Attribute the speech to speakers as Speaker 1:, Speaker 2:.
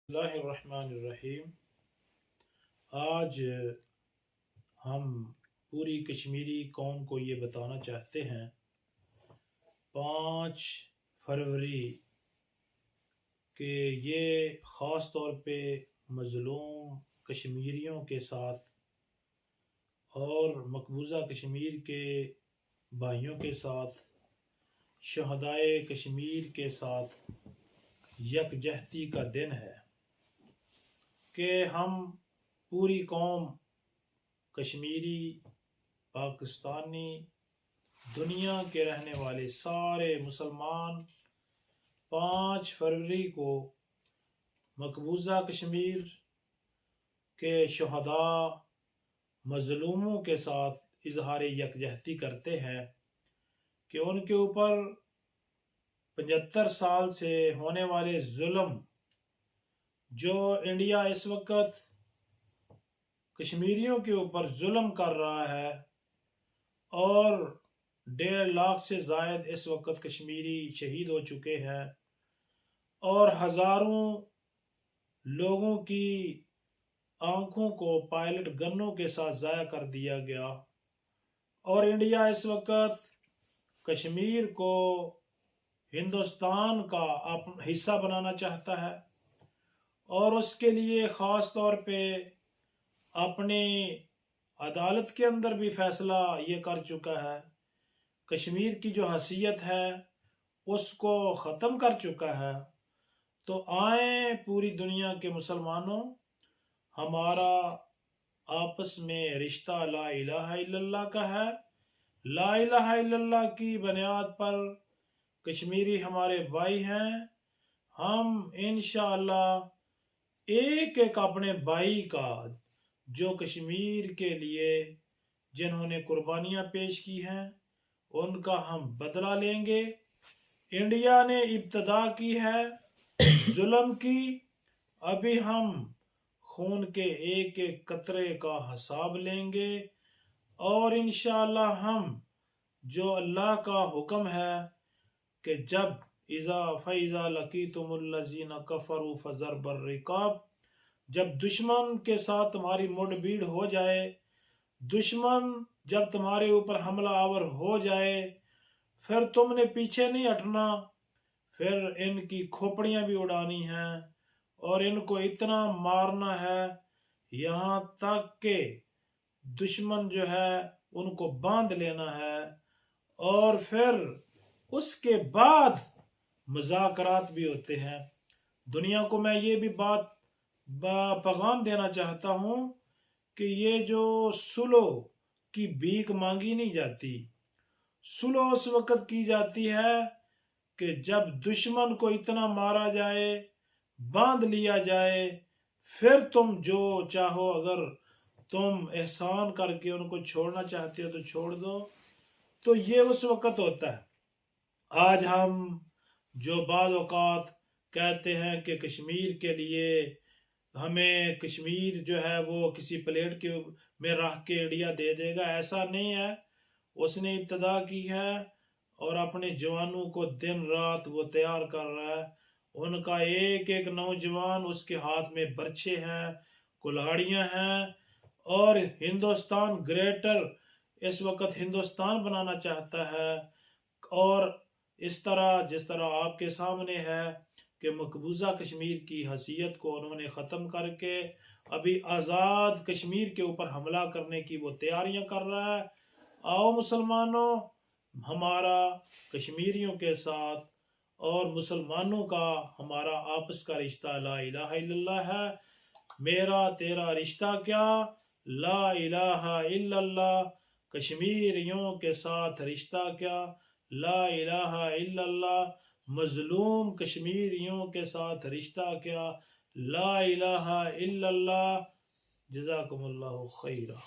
Speaker 1: اللہ الرحمن الرحیم۔ آج ہم پوری کشمیری قوم کو یہ بتانا چاہتے ہیں 5 فروری کہ یہ خاص طور پہ مظلوم کشمیریوں کے ساتھ اور مقبوضہ کشمیر کے بھائیوں کے ساتھ، شہدائے کشمیر کے ساتھ یکجہتی کا دن ہے کہ ہم پوری قوم کشمیری، پاکستانی، دنیا کے رہنے والے سارے مسلمان 5 فروری کو مقبوضہ کشمیر کے شہداء مظلوموں کے ساتھ اظہار یکجہتی کرتے ہیں کہ ان کے اوپر 75 سال سے ہونے والے ظلم جو انڈیا اس وقت کشمیریوں کے اوپر ظلم کر رہا ہے، اور 1.5 لاکھ سے زائد اس وقت کشمیری شہید ہو چکے ہیں، اور ہزاروں لوگوں کی آنکھوں کو پائلٹ گنوں کے ساتھ ضائع کر دیا گیا، اور انڈیا اس وقت کشمیر کو ہندوستان کا حصہ بنانا چاہتا ہے، اور اس کے لیے خاص طور پہ اپنی عدالت کے اندر بھی فیصلہ یہ کر چکا ہے، کشمیر کی جو حیثیت ہے اس کو ختم کر چکا ہے۔ تو آئیں پوری دنیا کے مسلمانوں، ہمارا آپس میں رشتہ لا الہ الا اللہ کا ہے۔ لا الہ الا اللہ کی بنیاد پر کشمیری ہمارے بھائی ہیں، ہم انشاءاللہ ایک ایک اپنے بھائی کا جو کشمیر کے لیے جنہوں نے قربانیاں پیش کی ہیں ان کا ہم بدلہ لیں گے۔ انڈیا نے ابتدا کی ہے ظلم کی، ابھی ہم خون کے ایک ایک قطرے کا حساب لیں گے، اور انشاءاللہ ہم جو اللہ کا حکم ہے کہ جب فَإِذَا لَقِيتُمُ الَّذِينَ كَفَرُوا فَضَرْبَ الرِّقَابِ، جب دشمن کے ساتھ تمہاری مڈ بھیڑ ہو جائے، دشمن جب تمہارے اوپر حملہ آور ہو جائے، پھر تم نے پیچھے نہیں ہٹنا، پھر ان کی کھوپڑیاں بھی اڑانی ہیں، اور ان کو اتنا مارنا ہے یہاں تک کہ دشمن جو ہے ان کو باندھ لینا ہے، اور پھر اس کے بعد مذاکرات بھی ہوتے ہیں۔ دنیا کو میں یہ بھی بات پیغام دینا چاہتا ہوں کہ یہ جو صلح کی بھیک مانگی نہیں جاتی، صلح اس وقت کی جاتی ہے کہ جب دشمن کو اتنا مارا جائے، باندھ لیا جائے، پھر تم جو چاہو، اگر تم احسان کر کے ان کو چھوڑنا چاہتے ہو تو چھوڑ دو، تو یہ اس وقت ہوتا ہے۔ آج ہم جو بعض اوقات کہتے ہیں کہ کشمیر کے لیے ہمیں کشمیر جو ہے وہ کسی پلیٹ کے میں رکھ کے انڈیا دے دے گا، ایسا نہیں ہے۔ اس نے ابتدا کی ہے اور اپنے جوانوں کو دن رات وہ تیار کر رہا ہے، ان کا ایک ایک نوجوان اس کے ہاتھ میں برچھے ہیں، کلاڑیاں ہیں، اور ہندوستان گریٹر اس وقت ہندوستان بنانا چاہتا ہے۔ اور جس طرح آپ کے سامنے ہے کہ مقبوضہ کشمیر کی حیثیت کو انہوں نے ختم کر کے ابھی آزاد کشمیر کے اوپر حملہ کرنے کی وہ تیاریاں کر رہا ہے۔ آؤ مسلمانوں، ہمارا کشمیریوں کے ساتھ اور مسلمانوں کا ہمارا آپس کا رشتہ لا الہ الا اللہ ہے۔ میرا تیرا رشتہ کیا، لا الہ الا اللہ۔ کشمیریوں کے ساتھ رشتہ کیا، لا الہ الا اللہ۔ مظلوم کشمیریوں کے ساتھ رشتہ کیا، لا الہ الا اللہ۔ جزاکم اللہ خیرہ۔